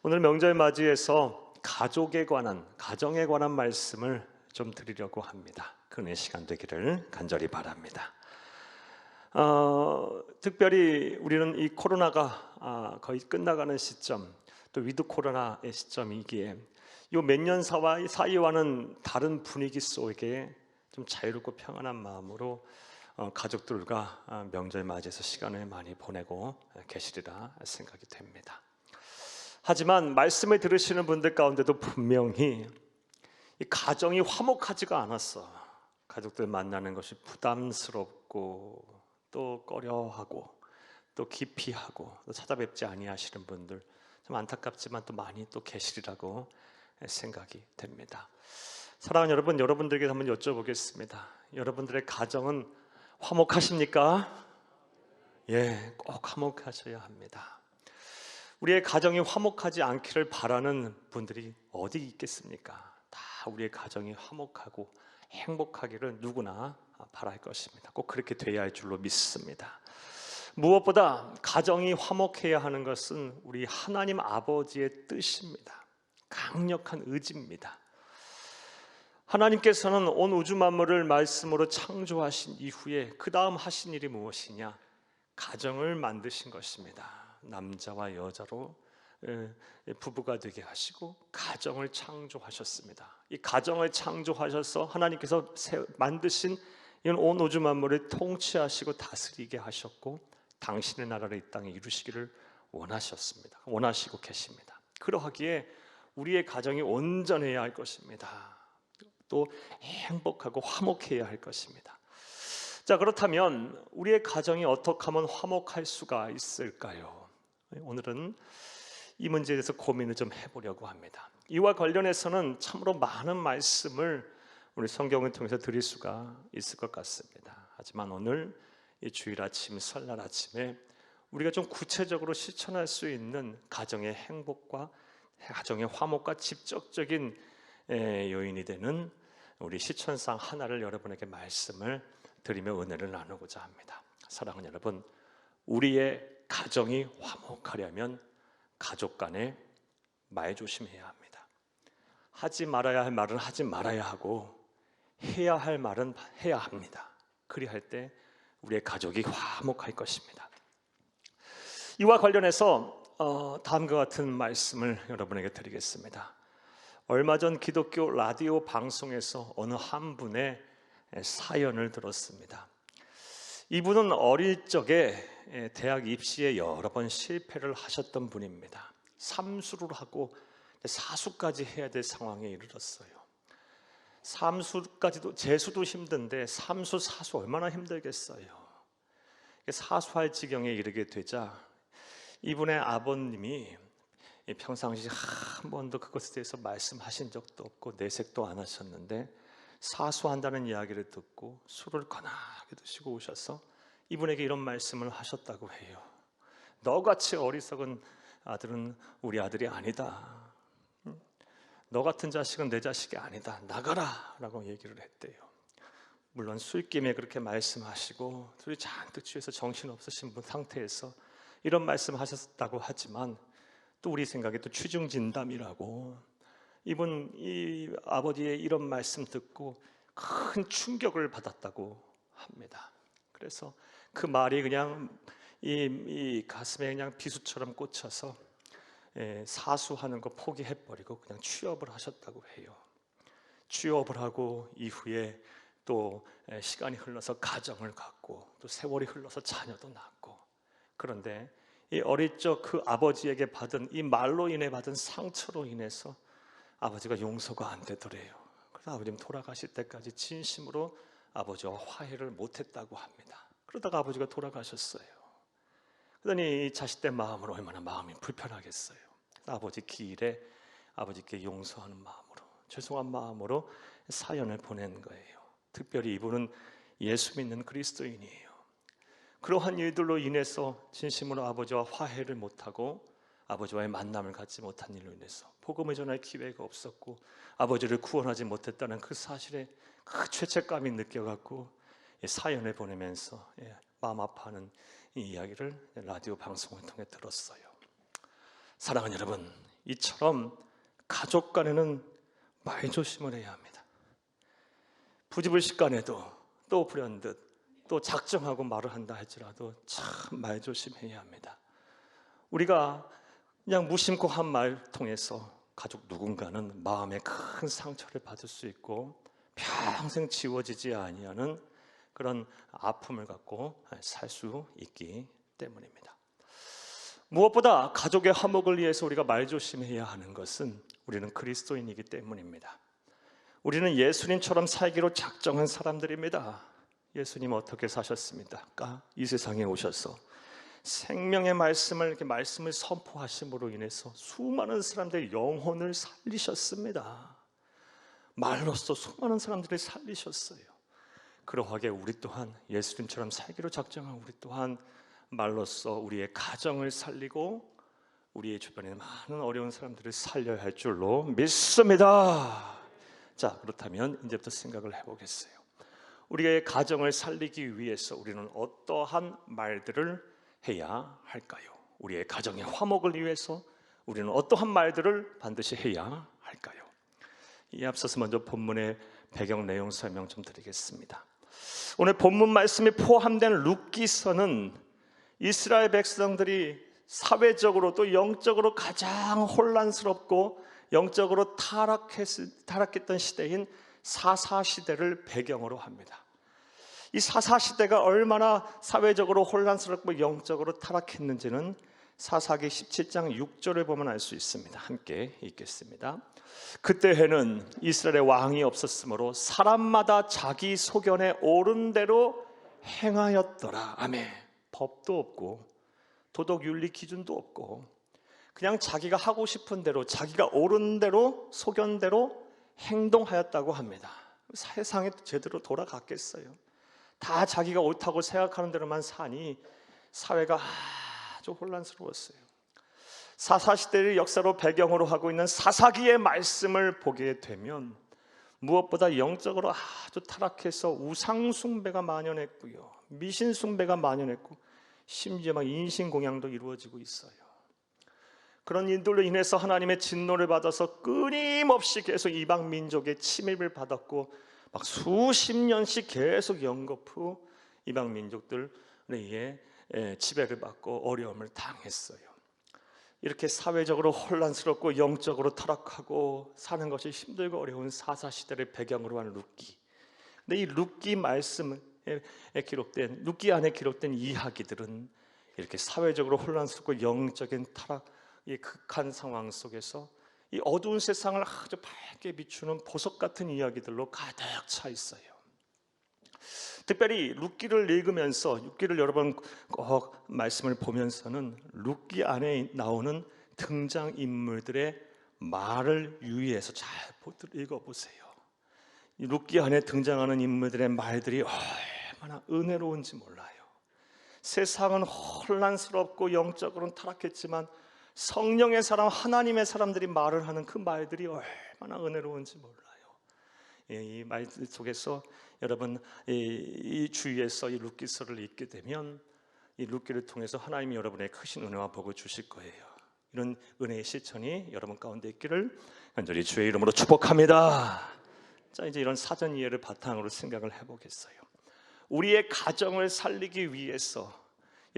오늘 명절 맞이해서 가족에 관한, 가정에 관한 말씀을 좀 드리려고 합니다. 그런 시간 되기를 간절히 바랍니다. 특별히 우리는 이 코로나가 거의 끝나가는 시점, 또 위드 코로나의 시점이기에 이 몇 년 사이와는 다른 분위기 속에 좀 자유롭고 평안한 마음으로 가족들과 명절 맞이해서 시간을 많이 보내고 계시리라 생각이 됩니다. 하지만 말씀을 들으시는 분들 가운데도 분명히 이 가정이 화목하지가 않았어. 가족들 만나는 것이 부담스럽고 또 꺼려하고 또 기피하고 또 찾아뵙지 아니하시는 분들 좀 안타깝지만 또 많이 또 계시리라고 생각이 됩니다. 사랑하는 여러분, 여러분들에게 한번 여쭤보겠습니다. 여러분들의 가정은 화목하십니까? 예, 꼭 화목하셔야 합니다. 우리의 가정이 화목하지 않기를 바라는 분들이 어디 있겠습니까? 다 우리의 가정이 화목하고 행복하기를 누구나 바랄 것입니다. 꼭 그렇게 돼야 할 줄로 믿습니다. 무엇보다 가정이 화목해야 하는 것은 우리 하나님 아버지의 뜻입니다. 강력한 의지입니다. 하나님께서는 온 우주 만물을 말씀으로 창조하신 이후에 그 다음 하신 일이 무엇이냐? 가정을 만드신 것입니다. 남자와 여자로 부부가 되게 하시고 가정을 창조하셨습니다. 이 가정을 창조하셔서 하나님께서 만드신 이런 온 우주 만물을 통치하시고 다스리게 하셨고 당신의 나라를 이 땅에 이루시기를 원하셨습니다. 원하시고 계십니다. 그러하기에 우리의 가정이 온전해야 할 것입니다. 또 행복하고 화목해야 할 것입니다. 자, 그렇다면 우리의 가정이 어떻게 하면 화목할 수가 있을까요? 오늘은 이 문제에 대해서 고민을 좀 해보려고 합니다. 이와 관련해서는 참으로 많은 말씀을 우리 성경을 통해서 드릴 수가 있을 것 같습니다. 하지만 오늘 이 주일 아침, 설날 아침에 우리가 좀 구체적으로 실천할 수 있는 가정의 행복과 가정의 화목과 직접적인 요인이 되는 우리 실천상 하나를 여러분에게 말씀을 드리며 은혜를 나누고자 합니다. 사랑하는 여러분, 우리의 가정이 화목하려면 가족 간에 말조심해야 합니다. 하지 말아야 할 말은 하지 말아야 하고 해야 할 말은 해야 합니다. 그리할 때 우리의 가족이 화목할 것입니다. 이와 관련해서 다음과 같은 말씀을 여러분에게 드리겠습니다. 얼마 전 기독교 라디오 방송에서 어느 한 분의 사연을 들었습니다. 이분은 어릴 적에 대학 입시에 여러 번 실패를 하셨던 분입니다. 삼수를 하고 사수까지 해야 될 상황에 이르렀어요. 삼수까지도 재수도 힘든데 삼수, 사수 얼마나 힘들겠어요. 사수할 지경에 이르게 되자 이분의 아버님이 평상시 한 번도 그것에 대해서 말씀하신 적도 없고 내색도 안 하셨는데 사수한다는 이야기를 듣고 술을 거나하게 드시고 오셔서 이분에게 이런 말씀을 하셨다고 해요. 너같이 어리석은 아들은 우리 아들이 아니다. 너 같은 자식은 내 자식이 아니다. 나가라 라고 얘기를 했대요. 물론 술김에 그렇게 말씀하시고 술이 잔뜩 취해서 정신없으신 분 상태에서 이런 말씀하셨다고 하지만 또 우리 생각에 또 취중진담이라고 이분 이 아버지의 이런 말씀 듣고 큰 충격을 받았다고 합니다. 그래서 그 말이 그냥 이 가슴에 그냥 비수처럼 꽂혀서 사수하는 거 포기해버리고 그냥 취업을 하셨다고 해요. 취업을 하고 이후에 또 시간이 흘러서 가정을 갖고 또 세월이 흘러서 자녀도 낳고 그런데 이 어릴 적 그 아버지에게 받은 이 말로 인해 받은 상처로 인해서 아버지가 용서가 안 되더래요. 그래서 아버님 돌아가실 때까지 진심으로 아버지와 화해를 못했다고 합니다. 그러다가 아버지가 돌아가셨어요. 그러더니 이 자식된 마음으로 얼마나 마음이 불편하겠어요. 아버지 기일에 아버지께 용서하는 마음으로 죄송한 마음으로 사연을 보낸 거예요. 특별히 이분은 예수 믿는 그리스도인이에요. 그러한 일들로 인해서 진심으로 아버지와 화해를 못하고 아버지와의 만남을 갖지 못한 일로 인해서 복음을 전할 기회가 없었고 아버지를 구원하지 못했다는 그 사실에 그 죄책감이 느껴갖고 사연을 보내면서 마음 아파하는 이 이야기를 라디오 방송을 통해 들었어요. 사랑하는 여러분, 이처럼 가족 간에는 말조심을 해야 합니다. 부지불식 간에도 또 불현듯 또 작정하고 말을 한다 할지라도 참 말조심해야 합니다. 우리가 그냥 무심코 한 말 통해서 가족 누군가는 마음에 큰 상처를 받을 수 있고 평생 지워지지 아니하는 그런 아픔을 갖고 살 수 있기 때문입니다. 무엇보다 가족의 화목을 위해서 우리가 말조심해야 하는 것은 우리는 그리스도인이기 때문입니다. 우리는 예수님처럼 살기로 작정한 사람들입니다. 예수님 어떻게 사셨습니까? 이 세상에 오셔서 생명의 말씀을 이렇게 말씀을 선포하심으로 인해서 수많은 사람들의 영혼을 살리셨습니다. 말로써 수많은 사람들을 살리셨어요. 그러하게 우리 또한 예수님처럼 살기로 작정한 우리 또한 말로써 우리의 가정을 살리고 우리의 주변에 많은 어려운 사람들을 살려야 할 줄로 믿습니다. 자, 그렇다면 이제부터 생각을 해보겠어요. 우리의 가정을 살리기 위해서 우리는 어떠한 말들을 해야 할까요? 우리의 가정의 화목을 위해서 우리는 어떠한 말들을 반드시 해야 할까요? 이 앞서서 먼저 본문의 배경 내용 설명 좀 드리겠습니다. 오늘 본문 말씀이 포함된 룻기서는 이스라엘 백성들이 사회적으로 또 영적으로 가장 혼란스럽고 영적으로 타락했던 시대인 사사시대를 배경으로 합니다. 이 사사시대가 얼마나 사회적으로 혼란스럽고 영적으로 타락했는지는 사사기 17장 6절을 보면 알 수 있습니다. 함께 읽겠습니다. 그때 해는 이스라엘의 왕이 없었으므로 사람마다 자기 소견에 옳은 대로 행하였더라. 아멘. 법도 없고 도덕 윤리 기준도 없고 그냥 자기가 하고 싶은 대로 자기가 옳은 대로 소견대로 행동하였다고 합니다. 세상에 제대로 돌아갔겠어요? 다 자기가 옳다고 생각하는 대로만 사니 사회가 아주 혼란스러웠어요. 사사시대를 역사로 배경으로 하고 있는 사사기의 말씀을 보게 되면 무엇보다 영적으로 아주 타락해서 우상숭배가 만연했고요, 미신숭배가 만연했고 심지어 막 인신공양도 이루어지고 있어요. 그런 일들로 인해서 하나님의 진노를 받아서 끊임없이 계속 이방 민족의 침입을 받았고 막 수십 년씩 계속 연거푸 이방 민족들에 의해 지배를 받고 어려움을 당했어요. 이렇게 사회적으로 혼란스럽고 영적으로 타락하고 사는 것이 힘들고 어려운 사사시대를 배경으로 하는 룻기. 근데 이 룻기 말씀에 기록된, 룻기 안에 기록된 이야기들은 이렇게 사회적으로 혼란스럽고 영적인 타락의 극한 상황 속에서 이 어두운 세상을 아주 밝게 비추는 보석 같은 이야기들로 가득 차 있어요. 특별히 룻기를 읽으면서, 룻기를 여러 번 꼭 말씀을 보면서는 룻기 안에 나오는 등장인물들의 말을 유의해서 잘 읽어보세요. 이 룻기 안에 등장하는 인물들의 말들이 얼마나 은혜로운지 몰라요. 세상은 혼란스럽고 영적으로는 타락했지만 성령의 사람, 하나님의 사람들이 말을 하는 그 말들이 얼마나 은혜로운지 몰라요. 이 말 속에서 여러분 이 주위에서 이 룻기서를 읽게 되면 이 룻기를 통해서 하나님이 여러분의 크신 은혜와 복을 주실 거예요. 이런 은혜의 실천이 여러분 가운데 있기를 간절히 주의 이름으로 축복합니다. 자, 이제 이런 사전 이해를 바탕으로 생각을 해보겠어요. 우리의 가정을 살리기 위해서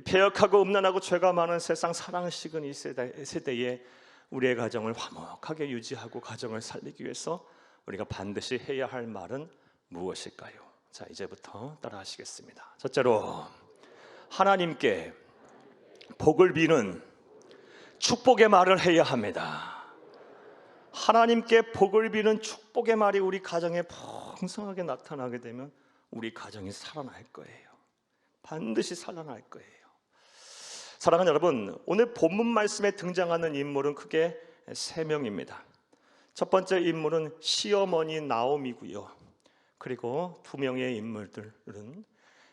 배역하고 음란하고 죄가 많은 세상 사랑을 식은 이 세대에 우리의 가정을 화목하게 유지하고 가정을 살리기 위해서 우리가 반드시 해야 할 말은 무엇일까요? 자, 이제부터 따라하시겠습니다. 첫째로 하나님께 복을 비는 축복의 말을 해야 합니다. 하나님께 복을 비는 축복의 말이 우리 가정에 풍성하게 나타나게 되면 우리 가정이 살아날 거예요. 반드시 살아날 거예요. 사랑하는 여러분, 오늘 본문 말씀에 등장하는 인물은 크게 3명입니다. 첫 번째 인물은 시어머니 나오미고요. 그리고 2명의 인물들은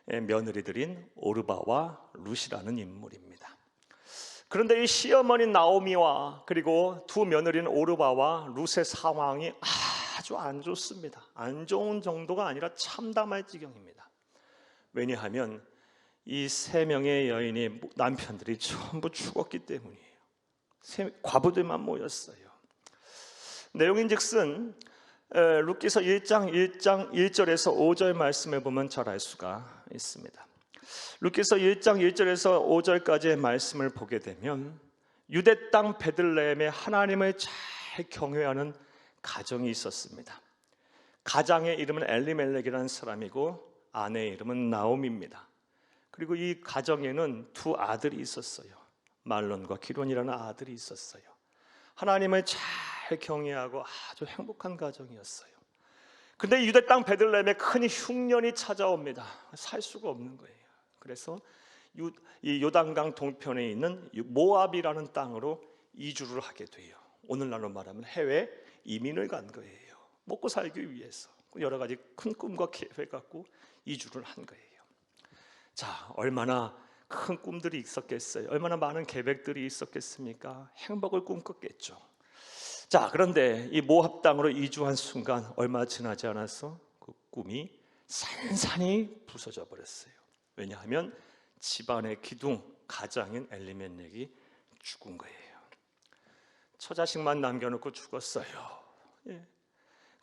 며느리들인 오르바와 룻이라는 인물입니다. 그런데 이 시어머니 나오미와 그리고 2 며느리인 오르바와 룻의 상황이 아주 안 좋습니다. 안 좋은 정도가 아니라 참담할 지경입니다. 왜냐하면 이 3명의 여인의 남편들이 전부 죽었기 때문이에요. 과부들만 모였어요. 내용인즉슨 룻기서 1장 1절에서 5절 말씀을 보면 잘 알 수가 있습니다. 룻기서 1장 1절에서 5절까지의 말씀을 보게 되면 유대 땅 베들레헴에 하나님을 잘 경외하는 가정이 있었습니다. 가장의 이름은 엘리멜렉이라는 사람이고 아내의 이름은 나오미입니다. 그리고 이 가정에는 두 아들이 있었어요. 말론과 기론이라는 아들이 있었어요. 하나님을 잘 경외하고 아주 행복한 가정이었어요. 근데 유대 땅 베들레헴에 큰 흉년이 찾아옵니다. 살 수가 없는 거예요. 그래서 이 요단강 동편에 있는 모압이라는 땅으로 이주를 하게 돼요. 오늘날로 말하면 해외 이민을 간 거예요. 먹고 살기 위해서 여러 가지 큰 꿈과 계획 갖고 이주를 한 거예요. 자, 얼마나 큰 꿈들이 있었겠어요. 얼마나 많은 계획들이 있었겠습니까? 행복을 꿈꿨겠죠. 자, 그런데 이 모압 땅으로 이주한 순간 얼마 지나지 않아서 그 꿈이 산산이 부서져 버렸어요. 왜냐하면 집안의 기둥, 가장인 엘리멜렉이 죽은 거예요. 처자식만 남겨놓고 죽었어요.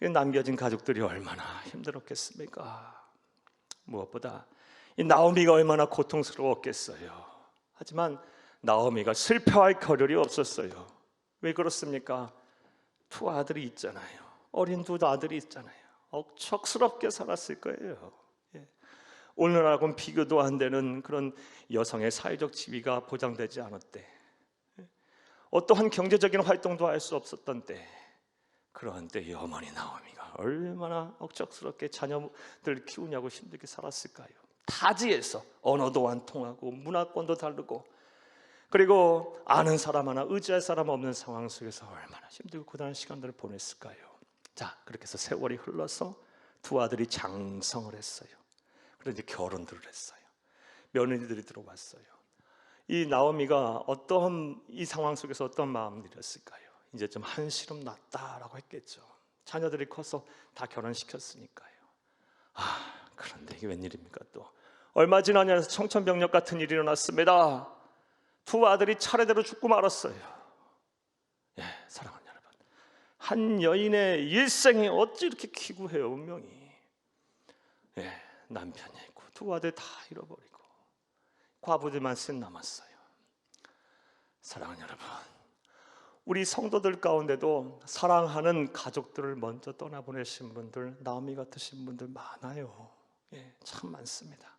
남겨진 가족들이 얼마나 힘들었겠습니까? 무엇보다 이 나오미가 얼마나 고통스러웠겠어요. 하지만 나오미가 슬퍼할 겨를이 없었어요. 왜 그렇습니까? 두 아들이 있잖아요. 어린 두 아들이 있잖아요. 억척스럽게 살았을 거예요. 오늘하고는 비교도 안 되는 그런 여성의 사회적 지위가 보장되지 않았대. 어떠한 경제적인 활동도 할 수 없었던 때, 그런 때의 어머니 나오미가 얼마나 억척스럽게 자녀들 키우냐고 힘들게 살았을까요? 타지에서 언어도 안 통하고 문화권도 다르고, 그리고 아는 사람 하나 의지할 사람 없는 상황 속에서 얼마나 힘들고 고단한 시간들을 보냈을까요? 자, 그렇게 해서 세월이 흘러서 두 아들이 장성을 했어요. 그런데 결혼들을 했어요. 며느리들이 들어왔어요. 이 나오미가 어떤 이 상황 속에서 어떤 마음을 들였을까요? 이제 좀 한시름 났다라고 했겠죠. 자녀들이 커서 다 결혼시켰으니까요. 그런데 이게 웬일입니까? 또 얼마 지나지 않아서 청천벽력 같은 일이 일어났습니다. 두 아들이 차례대로 죽고 말았어요. 사랑하는 여러분, 한 여인의 일생이 어찌 이렇게 기구해요. 운명이. 남편이 있고 두 아들 다 잃어버리고 과부들만 쓱 남았어요. 사랑하는 여러분, 우리 성도들 가운데도 사랑하는 가족들을 먼저 떠나보내신 분들, 나오미 같으신 분들 많아요. 참 많습니다.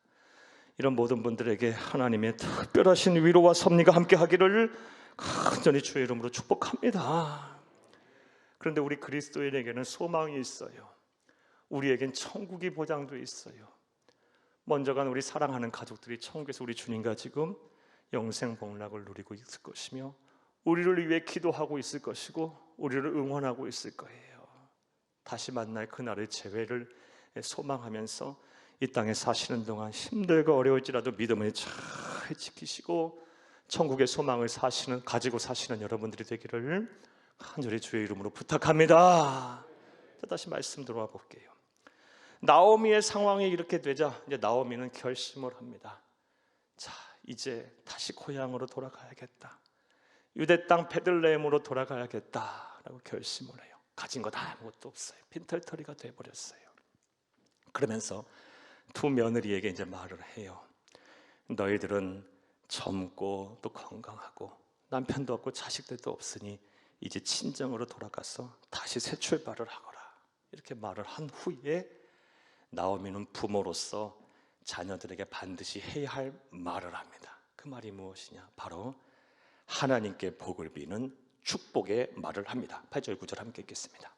이런 모든 분들에게 하나님의 특별하신 위로와 섭리가 함께하기를 간절히 주의 이름으로 축복합니다. 그런데 우리 그리스도인에게는 소망이 있어요. 우리에겐 천국이 보장되어 있어요. 먼저 간 우리 사랑하는 가족들이 천국에서 우리 주님과 지금 영생 복락을 누리고 있을 것이며, 우리를 위해 기도하고 있을 것이고 우리를 응원하고 있을 거예요. 다시 만날 그날의 재회를 소망하면서 이 땅에 사시는 동안 힘들고 어려울지라도 믿음을 잘 지키시고 천국의 소망을 가지고 사시는 여러분들이 되기를 간절히 주의 이름으로 부탁합니다. 자, 다시 말씀 들어와 볼게요. 나오미의 상황이 이렇게 되자 이제 나오미는 결심을 합니다. 자, 이제 다시 고향으로 돌아가야겠다. 유대 땅 베들레헴으로 돌아가야겠다라고 결심을 해요. 가진 것 아무것도 없어요. 빈털터리가 돼버렸어요. 그러면서 두 며느리에게 이제 말을 해요. 너희들은 젊고 또 건강하고 남편도 없고 자식들도 없으니 이제 친정으로 돌아가서 다시 새 출발을 하거라. 이렇게 말을 한 후에 나오미는 부모로서 자녀들에게 반드시 해야 할 말을 합니다. 그 말이 무엇이냐? 바로 하나님께 복을 비는 축복의 말을 합니다. 8절 9절 함께 읽겠습니다.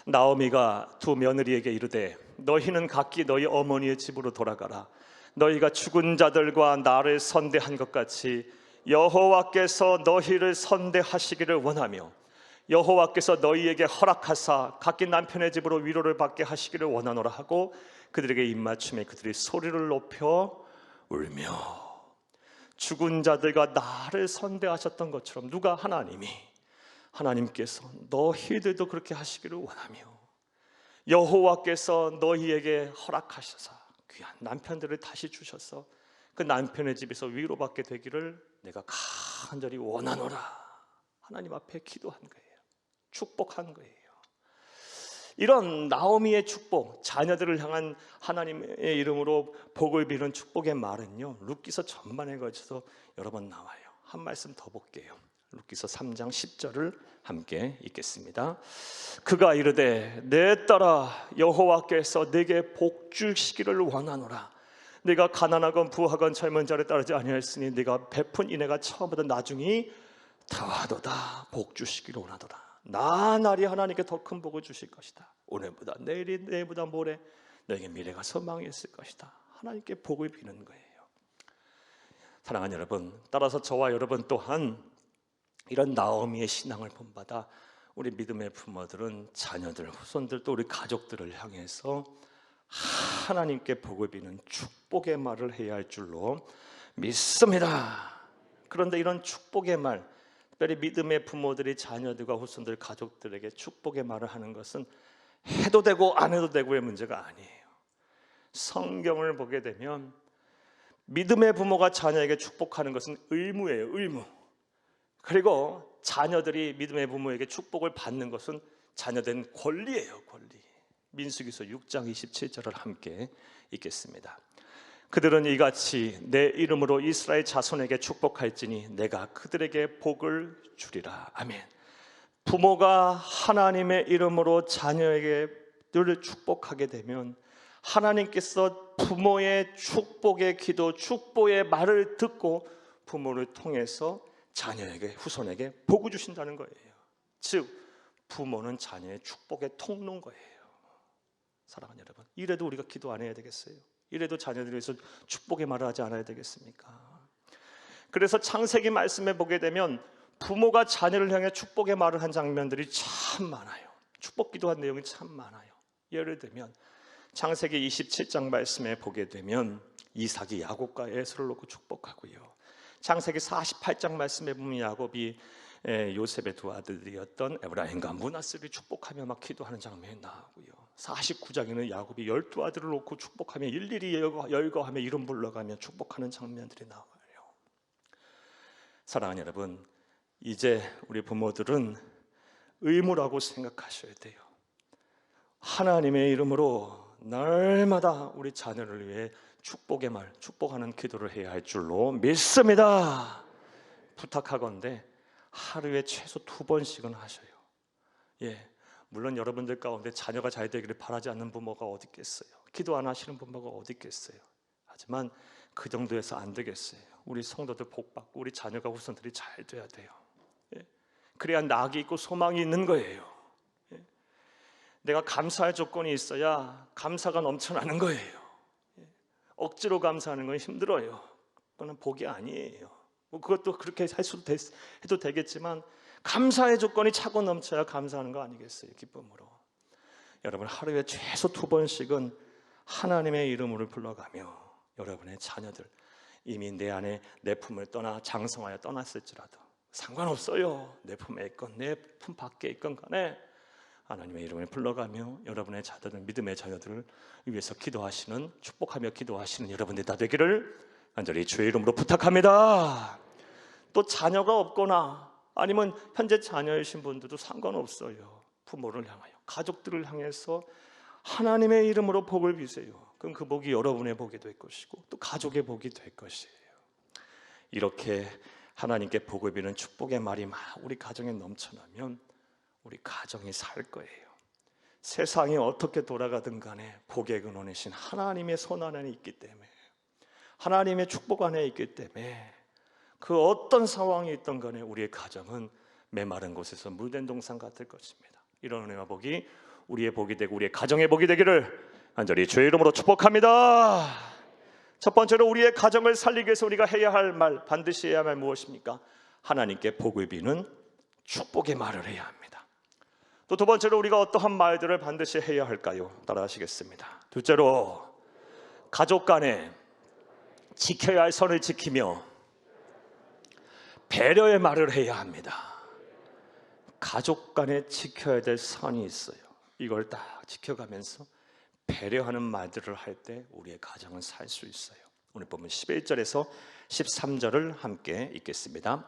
나오미가 두 며느리에게 이르되 너희는 각기 너희 어머니의 집으로 돌아가라. 너희가 죽은 자들과 나를 선대한 것 같이 여호와께서 너희를 선대하시기를 원하며 여호와께서 너희에게 허락하사 각기 남편의 집으로 위로를 받게 하시기를 원하노라 하고 그들에게 입맞춤에 그들이 소리를 높여 울며, 죽은 자들과 나를 선대하셨던 것처럼 누가? 하나님께서 너희들도 그렇게 하시기를 원하며 여호와께서 너희에게 허락하셔서 귀한 남편들을 다시 주셔서 그 남편의 집에서 위로받게 되기를 내가 간절히 원하노라. 하나님 앞에 기도한 거예요. 축복한 거예요. 이런 나오미의 축복, 자녀들을 향한 하나님의 이름으로 복을 비는 축복의 말은요, 룻기서 전반에 걸쳐서 여러 번 나와요. 한 말씀 더 볼게요. 룻기서 3장 10절을 함께 읽겠습니다. 그가 이르되 내 딸아 여호와께서 내게 복 주시기를 원하노라. 내가 가난하건 부하건 젊은 자를 따르지 아니하였으니 내가 베푼 인애가 처음보다 나중이 더하도다. 복 주시기를 원하도다. 나날이 하나님께 더 큰 복을 주실 것이다. 오늘보다 내일이 내일보다 모레 너에게 미래가 소망이 있을 것이다. 하나님께 복을 비는 거예요. 사랑하는 여러분, 따라서 저와 여러분 또한 이런 나오미의 신앙을 본받아 우리 믿음의 부모들은 자녀들, 후손들 또 우리 가족들을 향해서 하나님께 복을 비는 축복의 말을 해야 할 줄로 믿습니다. 그런데 이런 축복의 말, 특별히 믿음의 부모들이 자녀들과 후손들, 가족들에게 축복의 말을 하는 것은 해도 되고 안 해도 되고의 문제가 아니에요. 성경을 보게 되면 믿음의 부모가 자녀에게 축복하는 것은 의무예요. 의무. 그리고 자녀들이 믿음의 부모에게 축복을 받는 것은 자녀된 권리예요. 권리. 민수기서 6장 27절을 함께 읽겠습니다. 그들은 이같이 내 이름으로 이스라엘 자손에게 축복할지니 내가 그들에게 복을 주리라. 아멘. 부모가 하나님의 이름으로 자녀에게 늘 축복하게 되면 하나님께서 부모의 축복의 기도, 축복의 말을 듣고 부모를 통해서 자녀에게, 후손에게 복을 주신다는 거예요. 즉 부모는 자녀의 축복의 통로인 거예요. 사랑하는 여러분, 이래도 우리가 기도 안 해야 되겠어요? 이래도 자녀들을 위해서 축복의 말을 하지 않아야 되겠습니까? 그래서 창세기 말씀에 보게 되면 부모가 자녀를 향해 축복의 말을 한 장면들이 참 많아요. 축복 기도한 내용이 참 많아요. 예를 들면 창세기 27장 말씀에 보게 되면 이삭이 야곱과 에서를 놓고 축복하고요. 창세기 48장 말씀에 보면 야곱이 요셉의 두 아들이었던 에브라임과 므낫세를 축복하며 막 기도하는 장면이 나오고요. 49장에는 야곱이 12아들을 놓고 축복하며 일일이 열거하며 이름 불러가며 축복하는 장면들이 나와요. 사랑하는 여러분, 이제 우리 부모들은 의무라고 생각하셔야 돼요. 하나님의 이름으로 날마다 우리 자녀를 위해 축복의 말, 축복하는 기도를 해야 할 줄로 믿습니다. 부탁하건대 하루에 최소 2번씩은 하셔요. 물론 여러분들 가운데 자녀가 잘 되기를 바라지 않는 부모가 어디 있겠어요? 기도 안 하시는 부모가 어디 있겠어요? 하지만 그 정도에서 안 되겠어요. 우리 성도들 복받고 우리 자녀가 후손들이 잘 돼야 돼요. 그래야 낙이 있고 소망이 있는 거예요. 내가 감사할 조건이 있어야 감사가 넘쳐나는 거예요. 억지로 감사하는 건 힘들어요. 그건 복이 아니에요. 그것도 그렇게 해도 되겠지만 감사의 조건이 차고 넘쳐야 감사하는 거 아니겠어요? 기쁨으로. 여러분 하루에 최소 2번씩은 하나님의 이름을 불러가며 여러분의 자녀들 이미 내 안에 내 품을 떠나 장성하여 떠났을지라도 상관없어요. 내 품에 있건 내 품 밖에 있건 간에 하나님의 이름을 불러가며 여러분의 자녀들, 믿음의 자녀들을 위해서 기도하시는, 축복하며 기도하시는 여러분들 다 되기를 간절히 주의 이름으로 부탁합니다. 또 자녀가 없거나 아니면 현재 자녀이신 분들도 상관없어요. 부모를 향하여, 가족들을 향해서 하나님의 이름으로 복을 비세요. 그럼 그 복이 여러분의 복이 될 것이고 또 가족의 복이 될 것이에요. 이렇게 하나님께 복을 비는 축복의 말이 막 우리 가정에 넘쳐나면 우리 가정이 살 거예요. 세상이 어떻게 돌아가든 간에 복의 근원이신 하나님의 손 안에 있기 때문에, 하나님의 축복 안에 있기 때문에 그 어떤 상황이 있던 간에 우리의 가정은 메마른 곳에서 물된 동산 같을 것입니다. 이런 은혜와 복이 우리의 복이 되고 우리의 가정의 복이 되기를 간절히 주의 이름으로 축복합니다. 첫 번째로 우리의 가정을 살리기 위해서 우리가 해야 할 말, 반드시 해야 할 말 무엇입니까? 하나님께 복을 비는 축복의 말을 해야 합니다. 또 두 번째로 우리가 어떠한 말들을 반드시 해야 할까요? 따라 하시겠습니다. 둘째로 가족 간에 지켜야 할 선을 지키며 배려의 말을 해야 합니다. 가족 간에 지켜야 될 선이 있어요. 이걸 딱 지켜가면서 배려하는 말들을 할 때 우리의 가정은 살 수 있어요. 오늘 보면 11절에서 13절을 함께 읽겠습니다.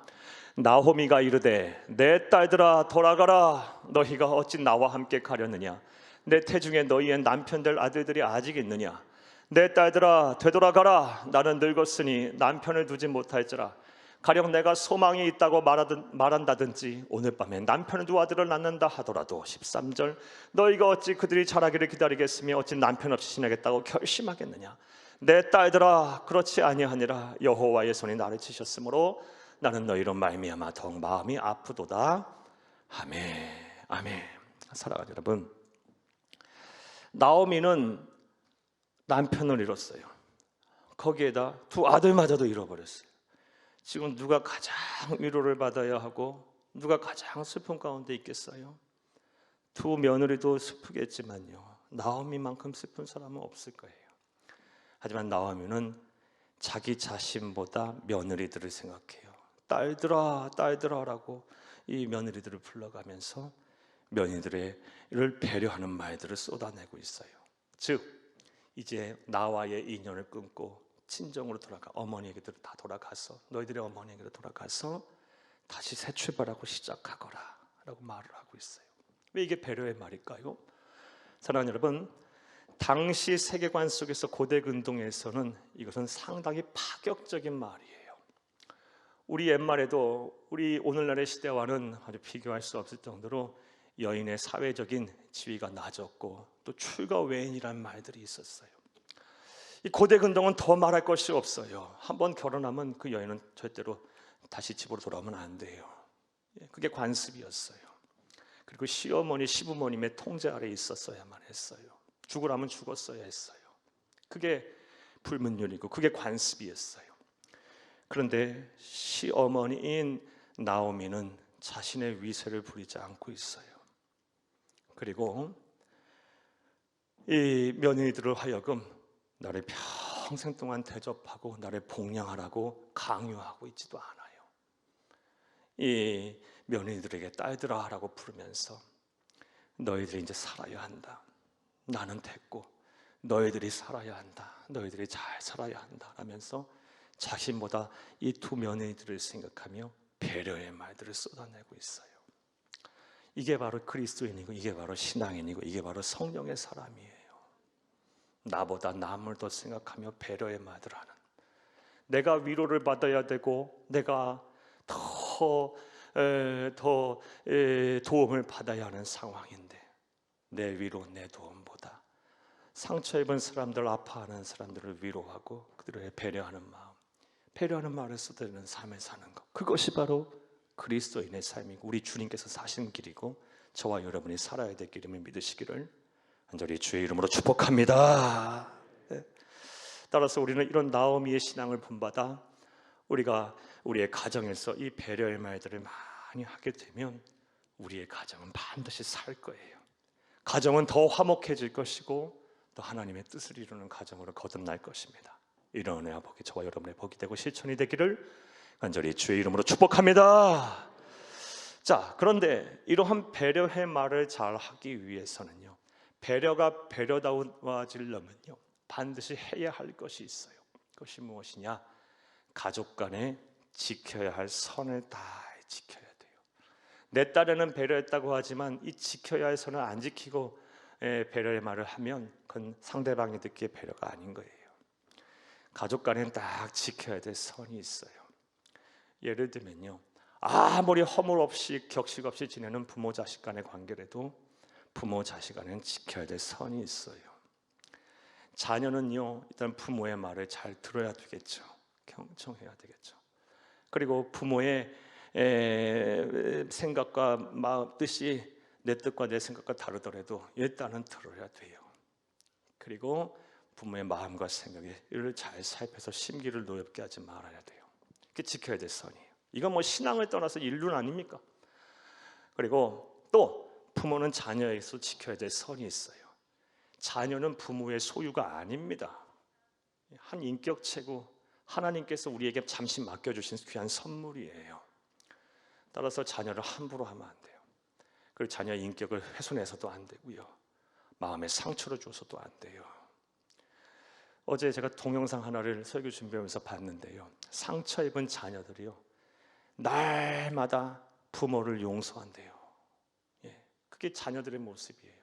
나호미가 이르되 내 딸들아 돌아가라. 너희가 어찌 나와 함께 가려느냐? 내 태중에 너희의 남편 될 아들들이 아직 있느냐? 내 딸들아 되돌아가라. 나는 늙었으니 남편을 두지 못할지라. 가령 내가 소망이 있다고 말한다든지 오늘 밤에 남편을 두 아들을 낳는다 하더라도 13절 너희가 어찌 그들이 자라기를 기다리겠으며 어찌 남편 없이 지내겠다고 결심하겠느냐? 내 딸들아 그렇지 아니하니라. 여호와의 손이 나를 치셨으므로 나는 너희로 말미암아 더욱 마음이 아프도다. 아멘. 아멘. 사랑하는 여러분, 나오미는 남편을 잃었어요. 거기에다 두 아들마저도 잃어버렸어요. 지금 누가 가장 위로를 받아야 하고 누가 가장 슬픔 가운데 있겠어요? 두 며느리도 슬프겠지만요, 나오미만큼 슬픈 사람은 없을 거예요. 하지만 나오미는 자기 자신보다 며느리들을 생각해요. 딸들아 딸들아 라고 이 며느리들을 불러가면서 며느리들을 배려하는 말들을 쏟아내고 있어요. 즉 이제 나와의 인연을 끊고 친정으로 돌아가, 어머니에게도 다 돌아가서 너희들의 어머니에게도 돌아가서 다시 새 출발하고 시작하거라 라고 말을 하고 있어요. 왜 이게 배려의 말일까요? 사랑하는 여러분, 당시 세계관 속에서 고대 근동에서는 이것은 상당히 파격적인 말이에요. 우리 옛말에도 우리 오늘날의 시대와는 아주 비교할 수 없을 정도로 여인의 사회적인 지위가 낮았고 또 출가 외인이라는 말들이 있었어요. 이 고대 근동은 더 말할 것이 없어요. 한번 결혼하면 그 여인은 절대로 다시 집으로 돌아오면 안 돼요. 그게 관습이었어요. 그리고 시어머니, 시부모님의 통제 아래에 있었어야만 했어요. 죽으라면 죽었어야 했어요. 그게 불문율이고 그게 관습이었어요. 그런데 시어머니인 나오미는 자신의 위세를 부리지 않고 있어요. 그리고 이 며느리들을 하여금 나를 평생 동안 대접하고 나를 복양하라고 강요하고 있지도 않아요. 이 며느리들에게 딸들아 하라고 부르면서 너희들이 이제 살아야 한다. 나는 됐고 너희들이 살아야 한다. 너희들이 잘 살아야 한다 라면서 자신보다 이 두 며느리들을 생각하며 배려의 말들을 쏟아내고 있어요. 이게 바로 그리스도인이고 이게 바로 신앙인이고 이게 바로 성령의 사람이에요. 나보다 남을 더 생각하며 배려의 말을 하는, 내가 위로를 받아야 되고 내가 더 도움을 받아야 하는 상황인데 내 위로 내 도움보다 상처 입은 사람들, 아파하는 사람들을 위로하고 그들을 배려하는 마음, 배려하는 말을 쏟아내는 삶을 사는 것, 그것이 바로 그리스도인의 삶이고 우리 주님께서 사신 길이고 저와 여러분이 살아야 될 길임을 믿으시기를 간절히 주의 이름으로 축복합니다. 따라서 우리는 이런 나오미의 신앙을 본받아 우리가 우리의 가정에서 이 배려의 말들을 많이 하게 되면 우리의 가정은 반드시 살 거예요. 가정은 더 화목해질 것이고 또 하나님의 뜻을 이루는 가정으로 거듭날 것입니다. 이런 은혜와 복이 저와 여러분의 복이 되고 실천이 되기를 간절히 주의 이름으로 축복합니다. 자, 그런데 이러한 배려의 말을 잘 하기 위해서는요, 배려가 배려다워지려면요 반드시 해야 할 것이 있어요. 그것이 무엇이냐? 가족 간에 지켜야 할 선을 다 지켜야 돼요. 내 딸에는 배려했다고 하지만 이 지켜야 할 선을 안 지키고 배려의 말을 하면 그건 상대방이 듣기에 배려가 아닌 거예요. 가족 간에는 딱 지켜야 될 선이 있어요. 예를 들면요, 아무리 허물 없이 격식 없이 지내는 부모 자식 간의 관계라도 부모 자식 간에는 지켜야 될 선이 있어요. 자녀는요 일단 부모의 말을 잘 들어야 되겠죠. 경청해야 되겠죠. 그리고 부모의 생각과 마음, 뜻이 내 뜻과 내 생각과 다르더라도 일단은 들어야 돼요. 그리고 부모의 마음과 생각을 잘 살펴서 심기를 노엽게 하지 말아야 돼요. 그게 지켜야 될 선이에요. 이건 뭐 신앙을 떠나서 인륜 아닙니까? 그리고 또 부모는 자녀에게서 지켜야 될 선이 있어요. 자녀는 부모의 소유가 아닙니다. 한 인격체고 하나님께서 우리에게 잠시 맡겨주신 귀한 선물이에요. 따라서 자녀를 함부로 하면 안 돼요. 그리고 자녀의 인격을 훼손해서도 안 되고요, 마음에 상처를 줘서도 안 돼요. 어제 제가 동영상 하나를 설교 준비하면서 봤는데요, 상처 입은 자녀들이요 날마다 부모를 용서한대요. 예, 그게 자녀들의 모습이에요.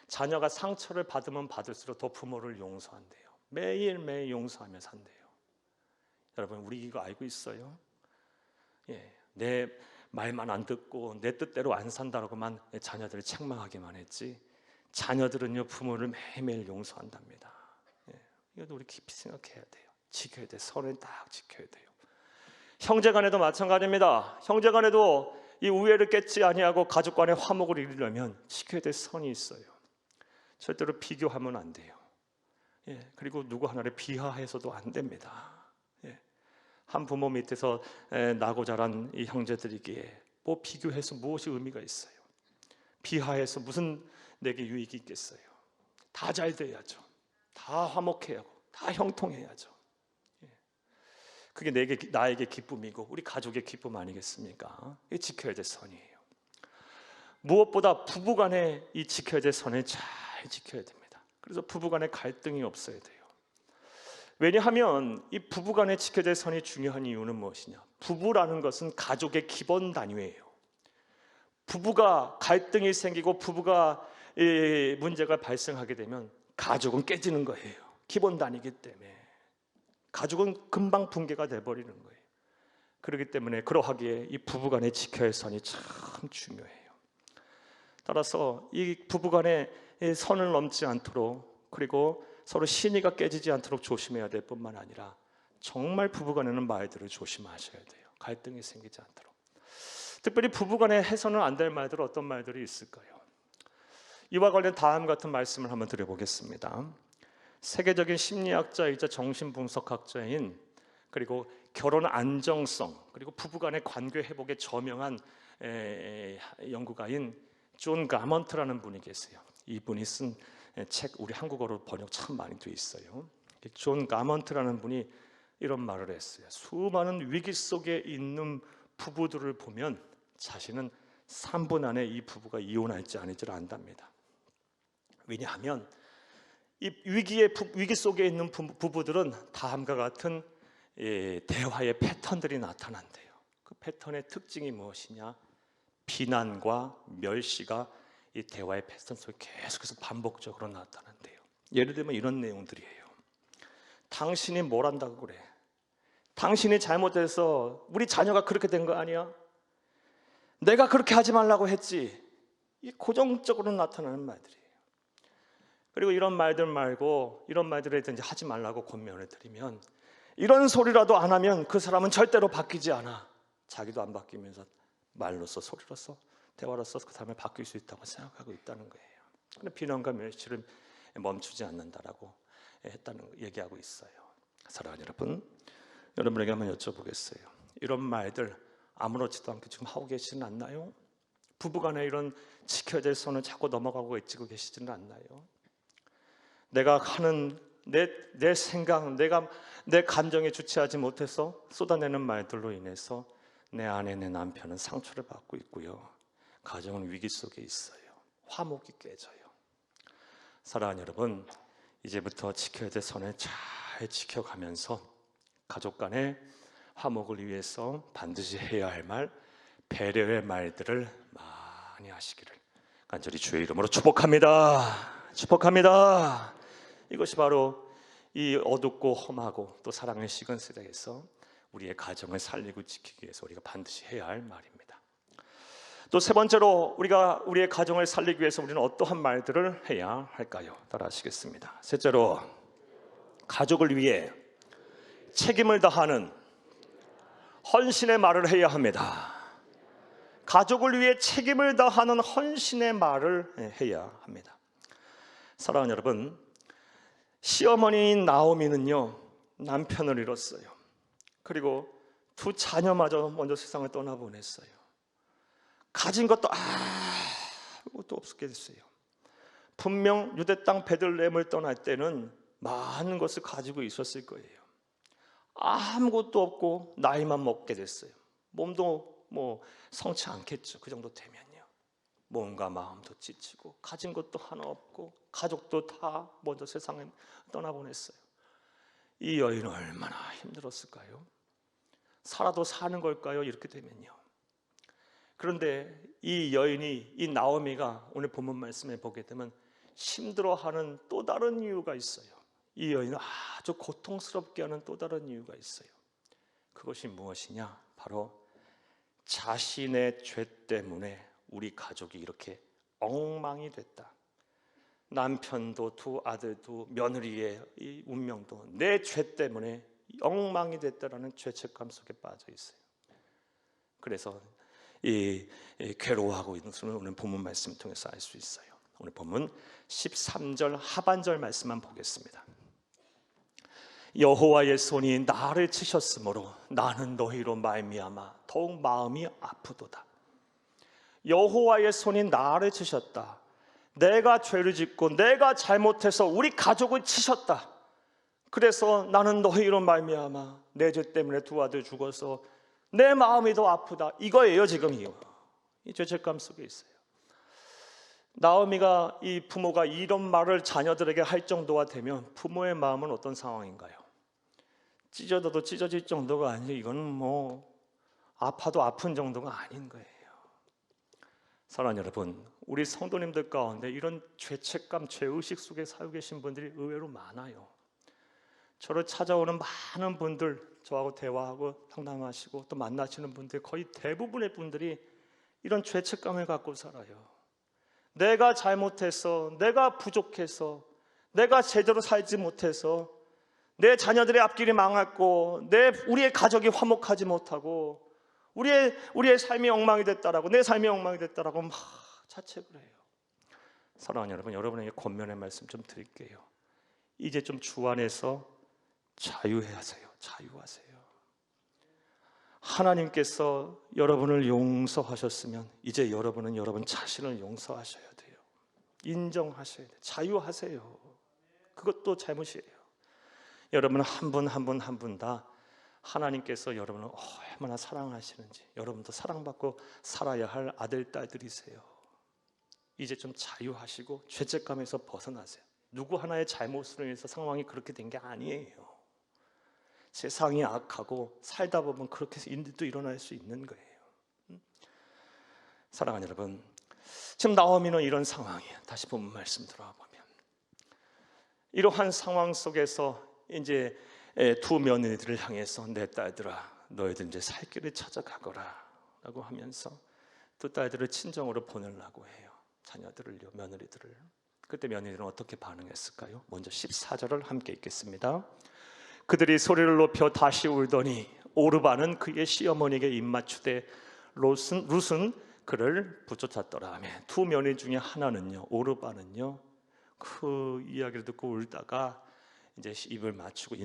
자녀가 상처를 받으면 받을수록 더 부모를 용서한대요. 매일매일 용서하며 산대요. 여러분, 우리 이거 알고 있어요? 예, 내 말만 안 듣고 내 뜻대로 안 산다고만 자녀들을 책망하기만 했지, 자녀들은요 부모를 매일매일 용서한답니다. 예, 이것도 우리 깊이 생각해야 돼요. 지켜야 돼. 선을 딱 지켜야 돼요. 형제간에도 마찬가지입니다. 형제간에도 이 우애를 깨지 아니하고 가족간의 화목을 이루려면 지켜야 될 선이 있어요. 절대로 비교하면 안 돼요. 예, 그리고 누구 하나를 비하해서도 안 됩니다. 예, 한 부모 밑에서 나고 자란 이 형제들이기에 뭐 비교해서 무엇이 의미가 있어요? 비하해서 무슨 내게 유익이 있겠어요? 다 잘 돼야죠. 다 화목해야 하고 다 형통해야죠. 예, 그게 나에게 기쁨이고 우리 가족의 기쁨 아니겠습니까? 이게 지켜야 될 선이에요. 무엇보다 부부간에 이 지켜야 될 선을 잘 지켜야 됩니다. 그래서 부부간에 갈등이 없어야 돼요. 왜냐하면 이 부부간에 지켜야 될 선이 중요한 이유는 무엇이냐? 부부라는 것은 가족의 기본 단위예요. 부부가 갈등이 생기고 부부가 문제가 발생하게 되면 가족은 깨지는 거예요. 기본 단위이기 때문에 가족은 금방 붕괴가 돼버리는 거예요. 그렇기 때문에 그러하기에 이 부부간에 지켜야 할 선이 참 중요해요. 따라서 이 부부간에 선을 넘지 않도록, 그리고 서로 신의가 깨지지 않도록 조심해야 될 뿐만 아니라 정말 부부간에는 말들을 조심하셔야 돼요. 갈등이 생기지 않도록. 특별히 부부간에 해서는 안 될 말들, 어떤 말들이 있을까요? 이와 관련 다음 같은 말씀을 한번 드려보겠습니다. 세계적인 심리학자이자 정신분석학자인, 그리고 결혼 안정성, 그리고 부부간의 관계 회복에 저명한 연구가인 존 가먼트라는 분이 계세요. 이분이 쓴 책 우리 한국어로 번역 참 많이 돼 있어요. 존 가먼트라는 분이 이런 말을 했어요. 수많은 위기 속에 있는 부부들을 보면 자신은 3분 안에 이 부부가 이혼할지 아닐지를 안답니다. 왜냐하면 이 위기 속에 있는 부부들은 다음과 같은 대화의 패턴들이 나타난대요. 그 패턴의 특징이 무엇이냐? 비난과 멸시가 이 대화의 패턴 속에 계속해서 반복적으로 나타난대요. 예를 들면 이런 내용들이에요. 당신이 뭘 한다고 그래? 당신이 잘못해서 우리 자녀가 그렇게 된 거 아니야? 내가 그렇게 하지 말라고 했지. 이 고정적으로 나타나는 말들이에요. 그리고 이런 말들 말고 이런 말들에 대해서 하지 말라고 권면을 드리면, 이런 소리라도 안 하면 그 사람은 절대로 바뀌지 않아. 자기도 안 바뀌면서 말로써, 소리로써, 대화로써 그 사람을 바뀔 수 있다고 생각하고 있다는 거예요. 그런데 비난과 멸시를 멈추지 않는다라고 얘기하고 있어요. 사랑하는 여러분, 여러분에게 한번 여쭤보겠어요. 이런 말들 아무렇지도 않게 지금 하고 계시지는 않나요? 부부간에 이런 지켜야 될 선을 자꾸 넘어가고 외치고 계시지는 않나요? 내가 하는 내 생각, 내 감정에 주체하지 못해서 쏟아내는 말들로 인해서 내 아내, 내 남편은 상처를 받고 있고요. 가정은 위기 속에 있어요. 화목이 깨져요. 사랑하는 여러분, 이제부터 지켜야 될 선을 잘 지켜가면서 가족 간의 화목을 위해서 반드시 해야 할 말, 배려의 말들을 많이 하시기를 간절히 주의 이름으로 축복합니다. 축복합니다. 이것이 바로 이 어둡고 험하고 또 사랑의 식은 세대에서 우리의 가정을 살리고 지키기 위해서 우리가 반드시 해야 할 말입니다. 또 세 번째로 우리의 가정을 살리기 위해서 우리는 어떠한 말들을 해야 할까요? 따라 하시겠습니다. 셋째로, 가족을 위해 책임을 다하는 헌신의 말을 해야 합니다. 가족을 위해 책임을 다하는 헌신의 말을 해야 합니다. 사랑하는 여러분, 시어머니인 나오미는요, 남편을 잃었어요. 그리고 두 자녀마저 먼저 세상을 떠나보냈어요. 가진 것도 아무것도 없게 됐어요. 분명 유대 땅 베들레헴을 떠날 때는 많은 것을 가지고 있었을 거예요. 아무것도 없고 나이만 먹게 됐어요. 몸도 성치 않겠죠. 그 정도 되면요. 몸과 마음도 지치고 가진 것도 하나 없고 가족도 다 먼저 세상에 떠나보냈어요. 이 여인은 얼마나 힘들었을까요? 살아도 사는 걸까요? 이렇게 되면요. 그런데 이 여인이, 이 나오미가 오늘 본문 말씀에 보게 되면 힘들어하는 또 다른 이유가 있어요. 이 여인은 아주 고통스럽게 하는 또 다른 이유가 있어요. 그것이 무엇이냐? 바로 자신의 죄 때문에 우리 가족이 이렇게 엉망이 됐다. 남편도 두 아들도 며느리의 이 운명도 내 죄 때문에 엉망이 됐다라는 죄책감 속에 빠져 있어요. 그래서 이 괴로워하고 있는 것을 오늘 본문 말씀 통해서 알 수 있어요. 오늘 본문 13절 하반절 말씀만 보겠습니다. 여호와의 손이 나를 치셨으므로 나는 너희로 말미암아 더욱 마음이 아프도다. 여호와의 손이 나를 치셨다. 내가 죄를 짓고 내가 잘못해서 우리 가족을 치셨다. 그래서 나는 너희로 말미암아 내 죄 때문에 두 아들 죽어서 내 마음이 더 아프다. 이거예요. 지금 이 죄책감 속에 있어요. 나오미가, 이 부모가 이런 말을 자녀들에게 할 정도가 되면 부모의 마음은 어떤 상황인가요? 찢어져도 찢어질 정도가 아니고 이거는 뭐 아파도 아픈 정도가 아닌 거예요. 사랑하는 여러분, 우리 성도님들 가운데 이런 죄책감, 죄의식 속에 살고 계신 분들이 의외로 많아요. 저를 찾아오는 많은 분들, 저하고 대화하고 상담하시고 또 만나시는 분들 거의 대부분의 분들이 이런 죄책감을 갖고 살아요. 내가 잘못해서, 내가 부족해서, 내가 제대로 살지 못해서 내 자녀들의 앞길이 망했고 우리의 가족이 화목하지 못하고 우리의 삶이 엉망이 됐다라고, 내 삶이 엉망이 됐다라고 막 자책을 해요. 사랑하는 여러분, 여러분에게 권면의 말씀 좀 드릴게요. 이제 좀 주 안에서 자유하세요. 자유하세요. 하나님께서 여러분을 용서하셨으면 이제 여러분은 여러분 자신을 용서하셔야 돼요. 인정하셔야 돼요. 자유하세요. 그것도 잘못이에요. 여러분 한 분 한 분 한 분 다 하나님께서 여러분을 얼마나 사랑하시는지, 여러분도 사랑받고 살아야 할 아들, 딸들이세요. 이제 좀 자유하시고 죄책감에서 벗어나세요. 누구 하나의 잘못으로 인해서 상황이 그렇게 된 게 아니에요. 세상이 악하고 살다 보면 그렇게 일도 일어날 수 있는 거예요. 사랑하는 여러분, 지금 나오미는 이런 상황이에요. 다시 본문 말씀 들어와 보면 이러한 상황 속에서 이제 두 며느리들을 향해서 내 딸들아, 너희들 이제 살 길을 찾아가거라 라고 하면서 두 딸들을 친정으로 보내려고 해요. 자녀들을요, 며느리들을. 그때 며느리들은 어떻게 반응했을까요? 먼저 14절을 함께 읽겠습니다. 그들이 소리를 높여 다시 울더니 오르바는 그의 시어머니에게 입맞추되 룻은 그를 부쫓았더라 하며, 두 며느리 중에 하나는요, 오르바는요, 그 이야기를 듣고 울다가 이제 입을 맞추고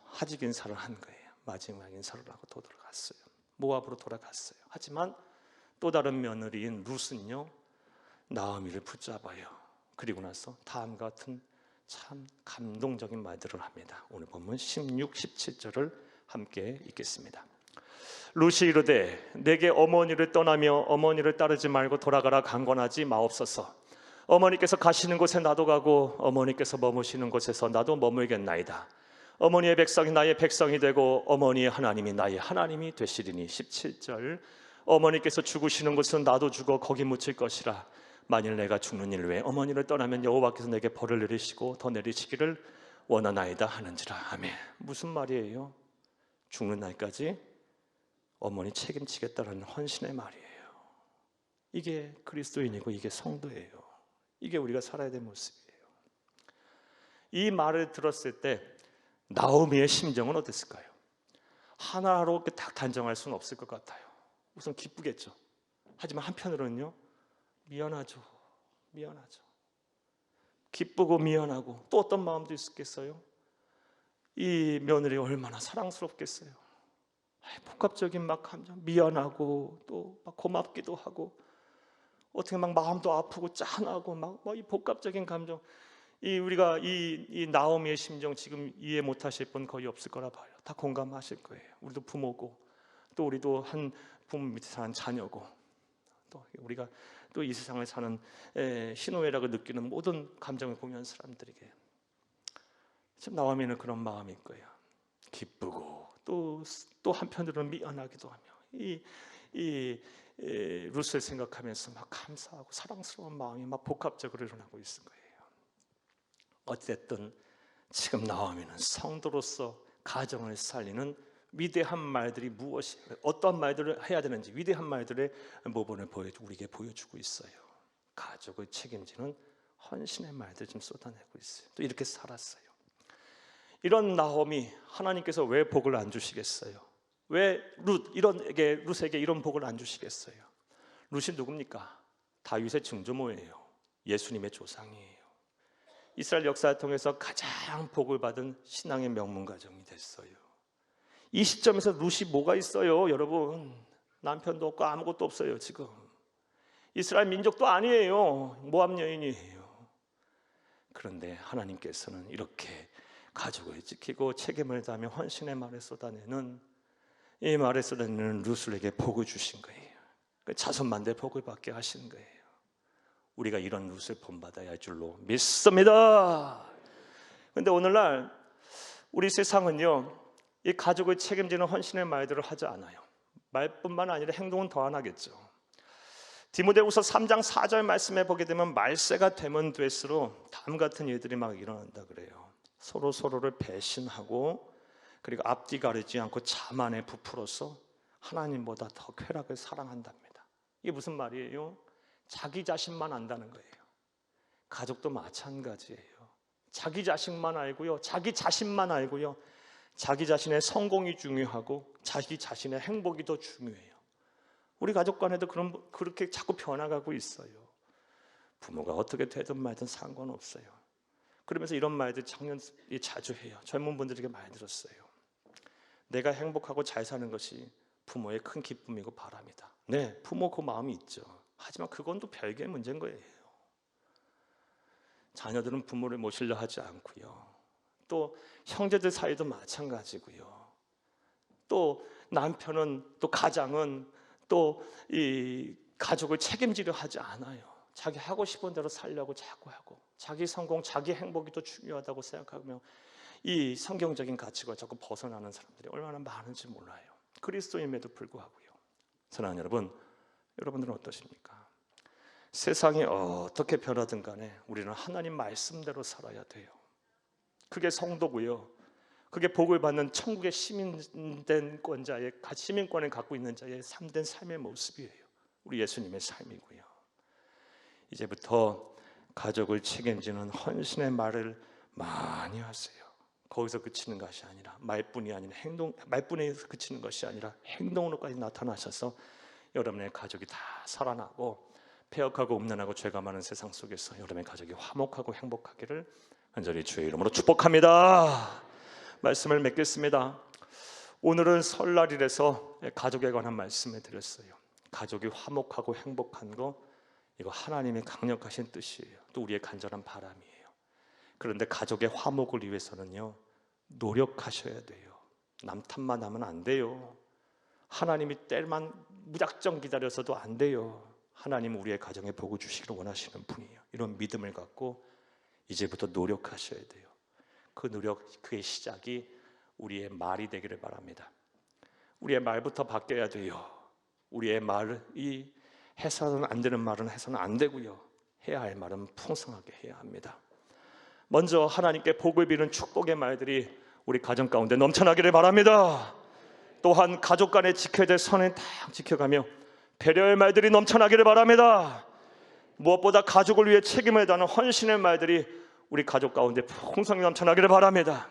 하직 인사를 한 거예요. 마지막 인사를 하고 돌아갔어요. 모압으로 돌아갔어요. 하지만 또 다른 며느리인 룻은요, 나오미를 붙잡아요. 그리고 나서 다음과 같은 참 감동적인 말들을 합니다. 오늘 본문 16, 17절을 함께 읽겠습니다. 룻이 이르되 내게 어머니를 떠나며 어머니를 따르지 말고 돌아가라 강권하지 마옵소서. 어머니께서 가시는 곳에 나도 가고 어머니께서 머무시는 곳에서 나도 머물겠나이다. 어머니의 백성이 나의 백성이 되고 어머니의 하나님이 나의 하나님이 되시리니. 17절 어머니께서 죽으시는 곳은 나도 죽어 거기 묻힐 것이라. 만일 내가 죽는 일 외에 어머니를 떠나면 여호와께서 내게 벌을 내리시고 더 내리시기를 원하나이다 하는지라. 아멘. 무슨 말이에요? 죽는 날까지 어머니 책임지겠다는 헌신의 말이에요. 이게 그리스도인이고 이게 성도예요. 이게 우리가 살아야 될 모습이에요. 이 말을 들었을 때 나오미의 심정은 어땠을까요? 하나로 딱 단정할 수는 없을 것 같아요. 우선 기쁘겠죠. 하지만 한편으로는요, 미안하죠. 기쁘고 미안하고 또 어떤 마음도 있었겠어요? 이 며느리 얼마나 사랑스럽겠어요. 복합적인 막 감정, 미안하고 또 막 고맙기도 하고 어떻게 막 마음도 아프고 짠하고 막 이 복합적인 감정, 우리가 이 나오미의 심정 지금 이해 못하실 분 거의 없을 거라 봐요. 다 공감하실 거예요. 우리도 부모고 또 우리도 한 부모 밑에 사는 자녀고 또 우리가 또 이 세상을 사는 희노애락을 느끼는 모든 감정을 공유한 사람들에게 지금 나오미는 그런 마음일 거예요. 기쁘고 또 한편으로는 미안하기도 하며 이 룻을 생각하면서 막 감사하고 사랑스러운 마음이 막 복합적으로 일어나고 있을 거예요. 어쨌든 지금 나오미는 성도로서 가정을 살리는 위대한 말들이 무엇이, 어떠한 말들을 해야 되는지 위대한 말들의 모범을 우리에게 보여주고 있어요. 가족을 책임지는 헌신의 말들 좀 쏟아내고 있어요. 또 이렇게 살았어요. 이런 나오미, 하나님께서 왜 복을 안 주시겠어요? 왜 룻에게 이런 복을 안 주시겠어요? 룻이 누굽니까? 다윗의 증조모예요. 예수님의 조상이에요. 이스라엘 역사를 통해서 가장 복을 받은 신앙의 명문 가정이 됐어요. 이 시점에서 룻이 뭐가 있어요, 여러분? 남편도 없고 아무것도 없어요. 지금 이스라엘 민족도 아니에요. 모압 여인이에요. 그런데 하나님께서는 이렇게 가족을 지키고 책임을 다하며 헌신의 말을 쏟아내는 이 말을 쏟아내는 룻에게 복을 주신 거예요. 자손만대 복을 받게 하신 거예요. 우리가 이런 룻을 본받아야 할 줄로 믿습니다. 그런데 오늘날 우리 세상은요, 이 가족을 책임지는 헌신의 말들을 하지 않아요. 말뿐만 아니라 행동은 더 안 하겠죠. 디모데후서 3장 4절 말씀에 보게 되면 말세가 되면 될수록 다음 같은 일들이 막 일어난다 그래요. 서로를 배신하고, 그리고 앞뒤 가리지 않고 자만에 부풀어서 하나님보다 더 쾌락을 사랑한답니다. 이게 무슨 말이에요? 자기 자신만 안다는 거예요. 가족도 마찬가지예요. 자기 자식만 알고요, 자기 자신만 알고요, 자기 자신의 성공이 중요하고 자기 자신의 행복이 더 중요해요. 우리 가족 간에도 그렇게 자꾸 변화가고 있어요. 부모가 어떻게 되든 말든 상관없어요. 그러면서 이런 말들 자주 해요. 젊은 분들에게 많이 들었어요. 내가 행복하고 잘 사는 것이 부모의 큰 기쁨이고 바람이다. 네, 부모 그 마음이 있죠. 하지만 그건 또 별개의 문제인 거예요. 자녀들은 부모를 모시려 하지 않고요, 또 형제들 사이도 마찬가지고요, 또 남편은, 또 가장은 또 이 가족을 책임지려 하지 않아요. 자기 하고 싶은 대로 살려고 자꾸 하고, 자기 성공, 자기 행복이 더 중요하다고 생각하며 이 성경적인 가치가 자꾸 벗어나는 사람들이 얼마나 많은지 몰라요. 그리스도임에도 불구하고요. 사랑하는 여러분, 여러분들은 어떠십니까? 세상이 어떻게 변하든 간에 우리는 하나님 말씀대로 살아야 돼요. 그게 성도고요, 그게 복을 받는 천국의 시민권을 갖고 있는 자의 참된 삶의 모습이에요. 우리 예수님의 삶이고요. 이제부터 가족을 책임지는 헌신의 말을 많이 하세요. 거기서 그치는 것이 아니라 말뿐에 그치는 것이 아니라 행동으로까지 나타나셔서 여러분의 가족이 다 살아나고 폐역하고 음란하고 죄가 많은 세상 속에서 여러분의 가족이 화목하고 행복하기를 간절히 주의 이름으로 축복합니다. 말씀을 맺겠습니다. 오늘은 설날이라서 가족에 관한 말씀을 드렸어요. 가족이 화목하고 행복한 거, 이거 하나님의 강력하신 뜻이에요. 또 우리의 간절한 바람이에요. 그런데 가족의 화목을 위해서는요, 노력하셔야 돼요. 남 탓만 하면 안 돼요. 하나님이 때만 무작정 기다려서도 안 돼요. 하나님은 우리의 가정에 복을 주시기를 원하시는 분이에요. 이런 믿음을 갖고 이제부터 노력하셔야 돼요. 그 노력, 그의 시작이 우리의 말이 되기를 바랍니다. 우리의 말부터 바뀌어야 돼요. 우리의 말이 해서는 안 되는 말은 해서는 안 되고요, 해야 할 말은 풍성하게 해야 합니다. 먼저 하나님께 복을 비는 축복의 말들이 우리 가정 가운데 넘쳐나기를 바랍니다. 또한 가족 간에 지켜야 될 선을 딱 지켜가며 배려의 말들이 넘쳐나기를 바랍니다. 무엇보다 가족을 위해 책임을 다하는 헌신의 말들이 우리 가족 가운데 풍성히 넘쳐나기를 바랍니다.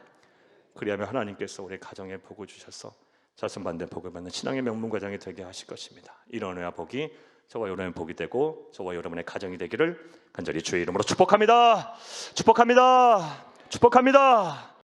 그리하면 하나님께서 우리 가정에 복을 주셔서 자손반대 복을 받는 신앙의 명문가정이 되게 하실 것입니다. 이런 은혜와 복이 저와 여러분의 복이 되고 저와 여러분의 가정이 되기를 간절히 주의 이름으로 축복합니다. 축복합니다. 축복합니다.